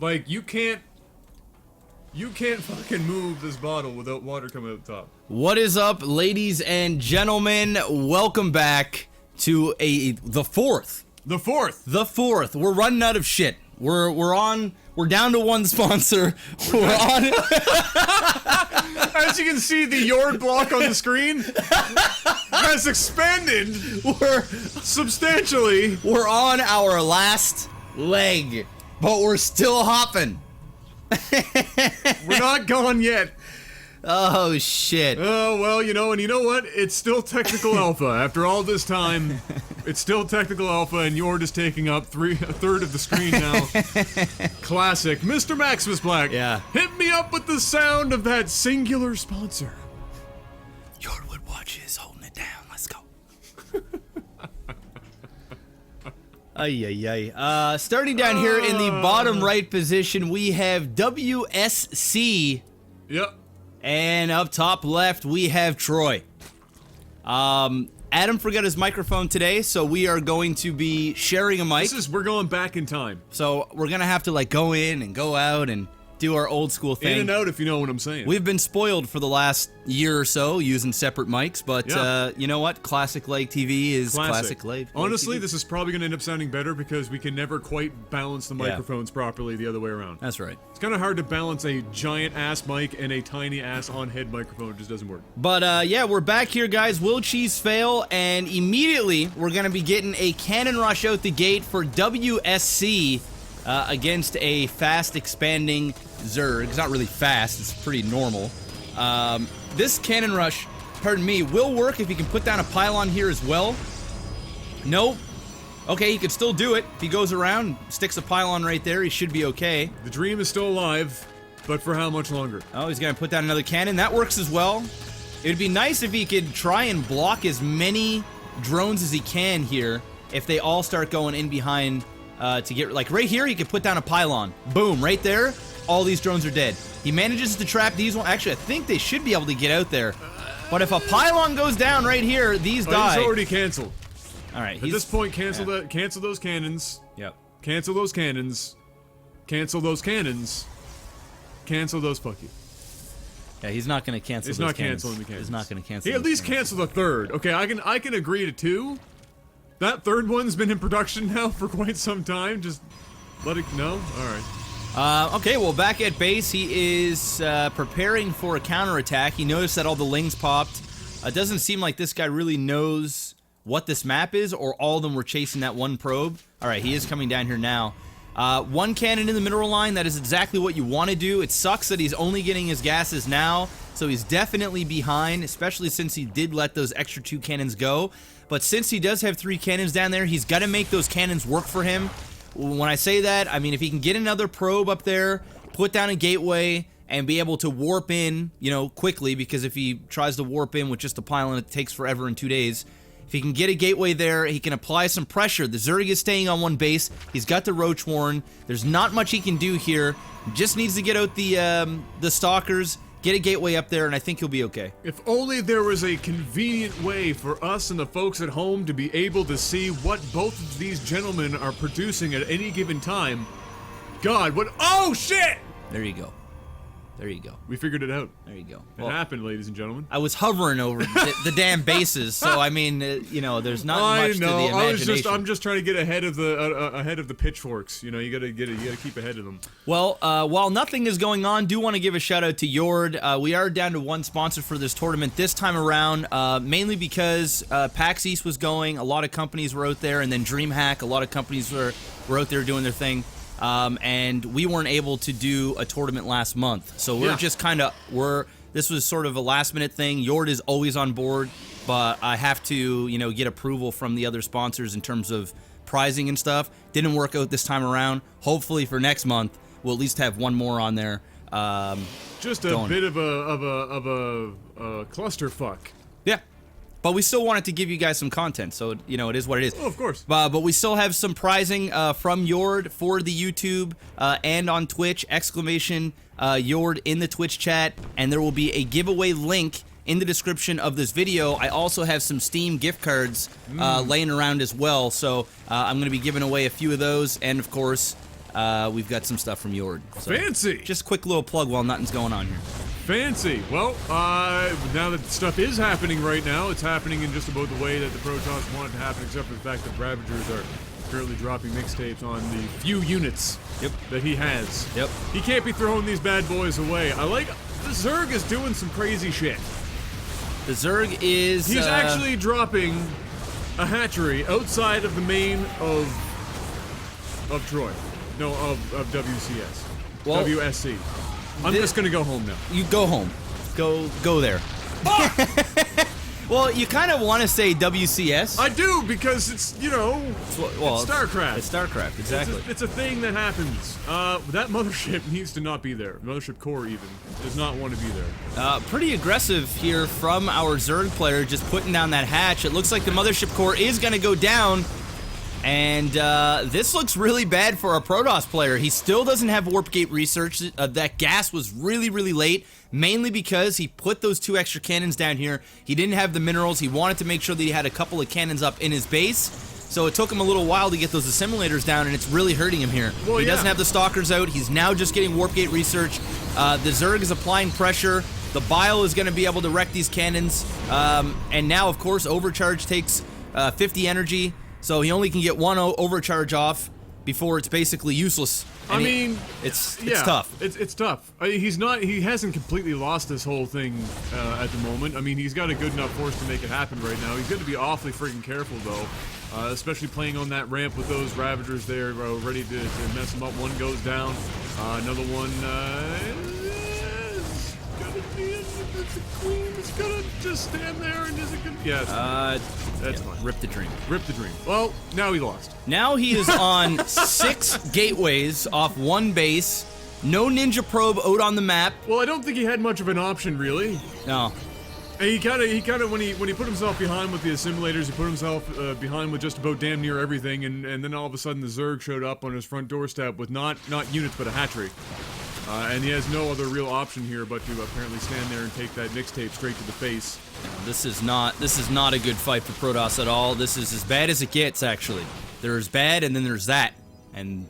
Like, you can't fucking move this bottle without water coming out the top. What is up, ladies and gentlemen? Welcome back to the fourth. The fourth. The fourth. We're running out of shit. We're down to one sponsor. We're on. As you can see, the JORD block on the screen has expanded substantially. We're on our last leg, but we're still hopping. We're not gone yet. Oh shit. Oh well, you know what? It's still technical alpha. After all this time, it's still technical alpha, and JORD is taking up a third of the screen now. Classic, Mr. MaximusBlack. Yeah. Hit me up with the sound of that singular sponsor. JORD watches holding it down. Let's go. Ay. Starting down here in the bottom right position, we have WSC. Yep. And up top left, we have Troy. Adam forgot his microphone today, so we are going to be sharing a mic. We're going back in time. So we're gonna have to like go in and go out and do our old school thing. In and out, if you know what I'm saying. We've been spoiled for the last year or so using separate mics, but yeah. You know what? Classic LAGTV is classic LAG. Honestly, this is probably going to end up sounding better because we can never quite balance the microphones properly the other way around. That's right. It's kind of hard to balance a giant ass mic and a tiny ass on head microphone. It just doesn't work. But yeah, we're back here, guys. Will Cheese fail? And immediately we're going to be getting a cannon rush out the gate for WSC against a fast expanding Zerg. It's not really fast, it's pretty normal. This cannon rush, pardon me, will work if he can put down a pylon here as well. Nope. Okay, he could still do it. If he goes around, sticks a pylon right there, he should be okay. The dream is still alive, but for how much longer? Oh, he's gonna put down another cannon. That works as well. It would be nice if he could try and block as many drones as he can here if they all start going in behind to get, like right here, he could put down a pylon. Boom, right there. All these drones are dead. He manages to trap these ones. Actually, I think they should be able to get out there. But if a pylon goes down right here, these die. He's already canceled. All right. At this point, cancel those cannons. Yep. Cancel those cannons. Cancel those cannons. Cancel those. Fuck you. Yeah, he's not going to cancel. He's those not cannons. canceling the cannons. He's not going to cancel. He at least canceled the third. Okay, I can agree to two. That third one's been in production now for quite some time. Just let it. No. All right. Okay, well, back at base, he is preparing for a counterattack. He noticed that all the lings popped. It doesn't seem like this guy really knows what this map is, or all of them were chasing that one probe. All right, he is coming down here now. One cannon in the mineral line, that is exactly what you want to do. It sucks that he's only getting his gases now, so he's definitely behind, especially since he did let those extra 2 cannons go. But since he does have 3 cannons down there, he's got to make those cannons work for him. When I say that, I mean if he can get another probe up there, put down a gateway, and be able to warp in, you know, quickly, because if he tries to warp in with just a pylon, it takes forever in 2 days. If he can get a gateway there, he can apply some pressure. The Zerg is staying on one base. He's got the Roach Warren. There's not much he can do here. Just needs to get out the Stalkers, get a gateway up there, and I think he'll be okay. If only there was a convenient way for us and the folks at home to be able to see what both of these gentlemen are producing at any given time. God, what? Oh, shit! There you go. There you go. We figured it out. There you go. It happened, ladies and gentlemen. I was hovering over the damn bases, so I mean, you know, there's not much to the imagination. I'm just trying to get ahead of the pitchforks. You know, you gotta keep ahead of them. Well, while nothing is going on, do want to give a shout out to JORD. We are down to one sponsor for this tournament this time around, mainly because PAX East was going. A lot of companies were out there, and then DreamHack. A lot of companies were out there doing their thing. And we weren't able to do a tournament last month, so we're just kind of this was sort of a last-minute thing. JORD is always on board, but I have to, you know, get approval from the other sponsors in terms of pricing and stuff. Didn't work out this time around. Hopefully for next month, we'll at least have one more on there. Just a bit of a clusterfuck. Yeah. But we still wanted to give you guys some content, so, you know, it is what it is. Oh, of course. But we still have some prizing from JORD for the YouTube and on Twitch, exclamation JORD in the Twitch chat, and there will be a giveaway link in the description of this video. I also have some Steam gift cards laying around as well, so I'm going to be giving away a few of those, and of course, we've got some stuff from JORD. So Fancy! just a quick little plug while nothing's going on here. Fancy. Well, now that stuff is happening right now, it's happening in just about the way that the Protoss want it to happen, except for the fact that Ravagers are currently dropping mixtapes on the few units that he has. Yep. He can't be throwing these bad boys away. I like... The Zerg is doing some crazy shit. The Zerg is... He's actually dropping a hatchery outside of the main of Troy. No, of WCS. Well, WSC. I'm just gonna go home now. You go home. Go there. Well, you kind of want to say WCS. I do, because it's, you know, it's StarCraft. It's StarCraft, exactly. It's a thing that happens. That mothership needs to not be there. Mothership core even does not want to be there. Pretty aggressive here from our Zerg player, just putting down that hatch. It looks like the mothership core is going to go down. And this looks really bad for our Protoss player. He still doesn't have Warp Gate research. That gas was really, really late, mainly because he put those 2 extra cannons down here. He didn't have the minerals. He wanted to make sure that he had a couple of cannons up in his base. So it took him a little while to get those assimilators down, and it's really hurting him here. Well, he doesn't have the Stalkers out. He's now just getting Warp Gate research. The Zerg is applying pressure. The Bile is going to be able to wreck these cannons. And now, of course, Overcharge takes 50 energy. So he only can get 1 overcharge off before it's basically useless. And I mean, it's tough. It's tough. He hasn't completely lost this whole thing at the moment. I mean, he's got a good enough force to make it happen right now. He's going to be awfully freaking careful though, especially playing on that ramp with those Ravagers there, ready to mess him up. One goes down, another one is gonna be the queen. It's gonna just stand there and is it gonna? Yeah. That's fine. Rip the dream. Rip the dream. Well, now he lost. Now he is on 6 gateways off 1 base. No ninja probe out on the map. Well, I don't think he had much of an option, really. No. And he kind of when he put himself behind with the assimilators, he put himself behind with just about damn near everything, and then all of a sudden the Zerg showed up on his front doorstep with not units but a hatchery. And he has no other real option here but to apparently stand there and take that mixtape straight to the face. This is not a good fight for Protoss at all. This is as bad as it gets, actually. There's bad, and then there's that, and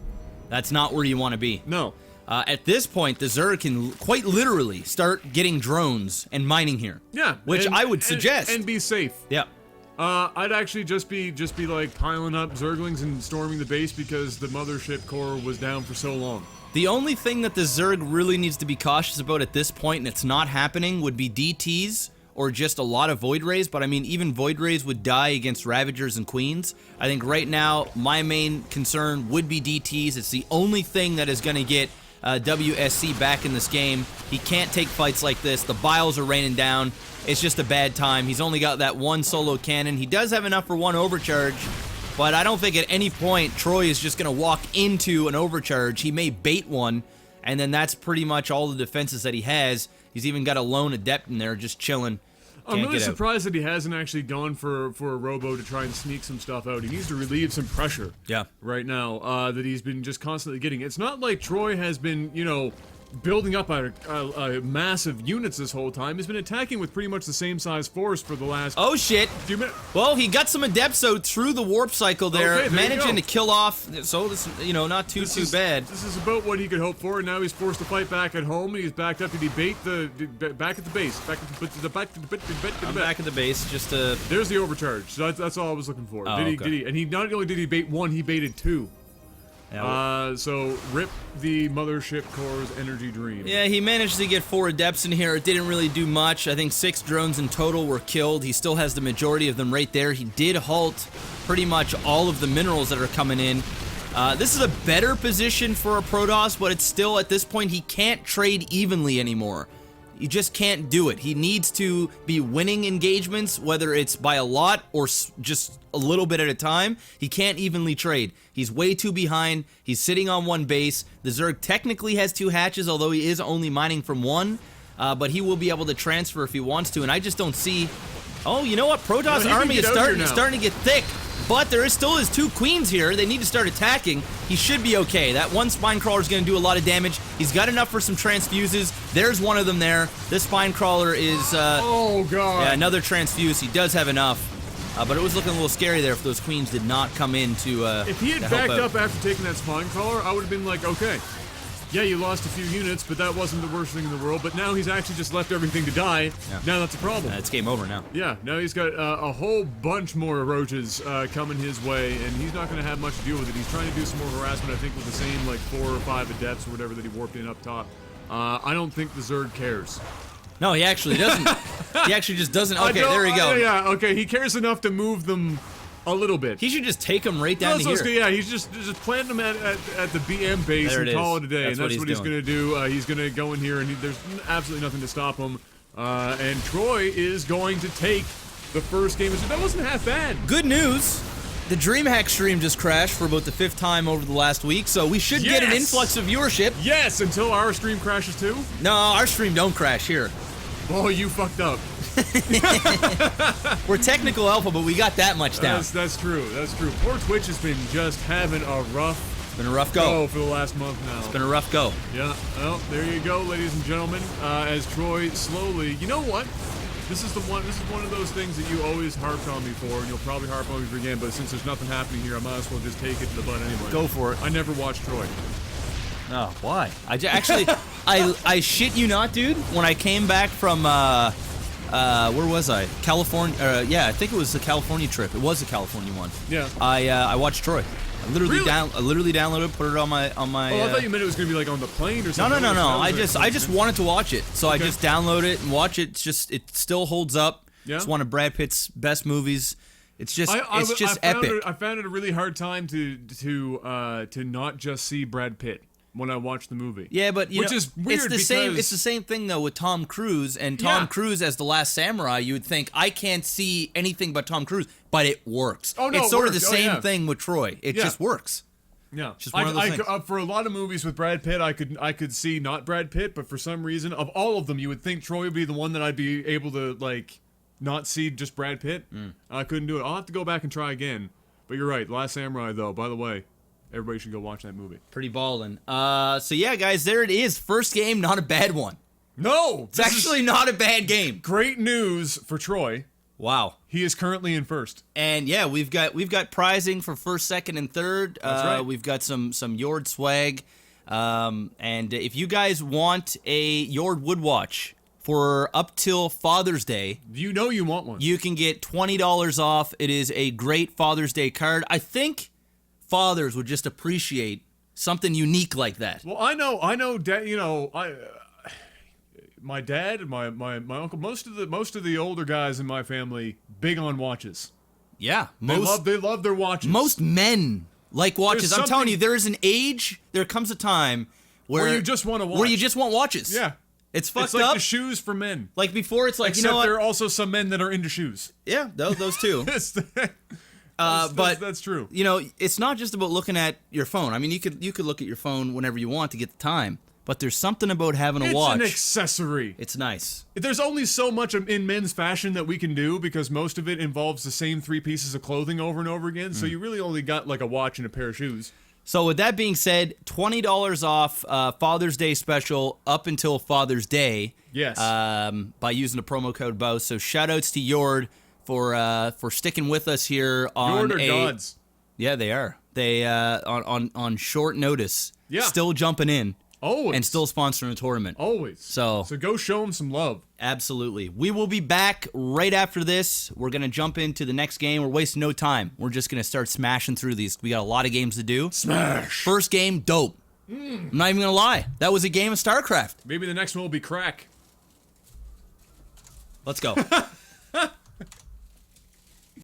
that's not where you want to be. No. At this point, the Zerg can quite literally start getting drones and mining here. Yeah, which I would suggest and be safe. Yeah. I'd actually just be like piling up Zerglings and storming the base because the mothership core was down for so long. The only thing that the Zerg really needs to be cautious about at this point, and it's not happening, would be DTs or just a lot of Void Rays. But I mean, even Void Rays would die against Ravagers and Queens. I think right now, my main concern would be DTs. It's the only thing that is going to get WSC back in this game. He can't take fights like this. The Biles are raining down. It's just a bad time. He's only got that 1 solo cannon. He does have enough for 1 overcharge. But I don't think at any point Troy is just going to walk into an overcharge. He may bait one, and then that's pretty much all the defenses that he has. He's even got a lone adept in there just chilling. I'm really surprised that he hasn't actually gone for a robo to try and sneak some stuff out. He needs to relieve some pressure right now that he's been just constantly getting. It's not like Troy has been, you know, building up a massive units this whole time. He's been attacking with pretty much the same size force for the last few minutes. Well, he got some adepts out through the warp cycle there, managing to kill off. So this, you know, not too bad. This is about what he could hope for. And now he's forced to fight back at home. And he's backed up to debate back at the base. Back at the base. Just to. There's the overcharge. So that's all I was looking for. Oh, did he? And he not only did he bait 1, he baited 2. So rip the mothership core's energy dream. Yeah, he managed to get 4 adepts in here. It didn't really do much. I think 6 drones in total were killed. He still has the majority of them right there. He did halt pretty much all of the minerals that are coming in. This is a better position for a Protoss, but it's still, at this point, he can't trade evenly anymore. You just can't do it. He needs to be winning engagements, whether it's by a lot or just a little bit at a time. He can't evenly trade. He's way too behind. He's sitting on 1 base. The Zerg technically has 2 hatches, although he is only mining from 1. But he will be able to transfer if he wants to, and I just don't see... Oh, you know what? Protoss army is starting to get thick. But there is still his 2 queens here. They need to start attacking. He should be okay. That 1 spine crawler is going to do a lot of damage. He's got enough for some transfuses. There's one of them there. This spine crawler is... oh, God. Yeah, another transfuse. He does have enough. But it was looking a little scary there if those queens did not come in to If he had to help backed out. up after taking that spine crawler, I would have been like, okay, yeah, you lost a few units, but that wasn't the worst thing in the world. But now he's actually just left everything to die. Yeah. Now that's a problem. It's game over now. Yeah, now he's got a whole bunch more roaches coming his way, and he's not going to have much to deal with it. He's trying to do some more harassment, I think, with the same, like, 4 or 5 adepts or whatever that he warped in up top. I don't think the Zerd cares. No, he actually doesn't. He actually just doesn't. Okay, there we go. Yeah, okay, he cares enough to move them a little bit. He should just take them right down to here. Yeah, he's just plant them at the BM base There and it call is. it a day, That's and that's what what he's he's going to do. He's going to go in here, and there's absolutely nothing to stop him. And Troy is going to take the first game. That wasn't half bad. Good news. The DreamHack stream just crashed for about the 5th time over the last week, so we should get an influx of viewership. Yes, until our stream crashes too. No, our stream don't crash here. Oh, you fucked up. We're technical alpha, but we got that much down. That's true. That's true. Poor Twitch has been just having a rough It's been a rough go. for the last month now. It's been a rough go. Yeah. Well, there you go, ladies and gentlemen. As Troy slowly, you know what? This is one of those things that you always harped on me for, and you'll probably harp on me for again. But since there's nothing happening here, I might as well just take it to the butt anyway. Go for it. I never watched Troy. Oh, why? Actually, I shit you not, dude. When I came back from where was I? California. Yeah, I think it was the California trip. It was the California one. Yeah. I watched Troy. I literally downloaded it, put it on my. Oh, I thought you meant it was gonna be like on the plane or No, something. no. I just wanted to watch it, so I Okay. just download it and watch it. It's just it still holds up. Yeah. It's one of Brad Pitt's best movies. It's just epic. I found it a really hard time to not just see Brad Pitt when I watched the movie. Yeah, but which is weird it's the because same. It's the same thing though with Tom Cruise and Tom Yeah. Cruise as the Last Samurai. You would think I can't see anything but Tom Cruise, but it works. Oh, no, it's it sort of works. the Oh, same yeah. thing with Troy. It Yeah. just works. Yeah, Just one of those things. For a lot of movies with Brad Pitt, I could see not Brad Pitt, but for some reason, of all of them, you would think Troy would be the one that I'd be able to like not see just Brad Pitt. I couldn't do it. I'll have to go back and try again. But you're right, Last Samurai though. By the way, everybody should go watch that movie. Pretty ballin'. So yeah, guys, there it is. First game, not a bad one. No, It's actually not a bad game. great news for Troy. Wow. He is currently in first. And yeah, we've got prizing for first, second, and third. That's right. We've got some JORD swag. And if you guys want a JORD wood watch for up till Father's Day, You know you want one. you can get $20 off. It is a great Father's Day card. I think fathers would just appreciate something unique like that. Well, I know. Dad, my dad and my uncle, most of the older guys in my family, big on watches. Yeah, They love their watches. most men like watches. There's I'm telling something- you, there is an age. There comes a time where you just want to watch. Where you just want watches. Yeah. It's fucked It's like up. the shoes for men. Like before, it's like, Except you know what? there are also some men that are into shoes. Yeah, those two. But But that's true. you know, it's not just about looking at your phone. I mean, you could look at your phone whenever you want to get the time. But there's something about having a It's watch. an accessory. It's nice. There's only so much in men's fashion that we can do because most of it involves the same 3 pieces of clothing over and over again. So you really only got like a watch and a pair of shoes. So with that being said, $20 off Father's Day special up until Father's Day. Yes. By using the promo code BOW. So shout outs to JORD for sticking with us here on JORD are gods. Yeah, they are. They on short notice. Yeah. Still jumping in. Always. And still sponsoring a tournament. Always. So go show them some love. Absolutely. We will be back right after this. We're going to jump into the next game. We're wasting no time. We're just going to start smashing through these. We got a lot of games to do. Smash. First game, dope. I'm not even going to lie. That was a game of StarCraft. Maybe the next one will be crack. Let's go.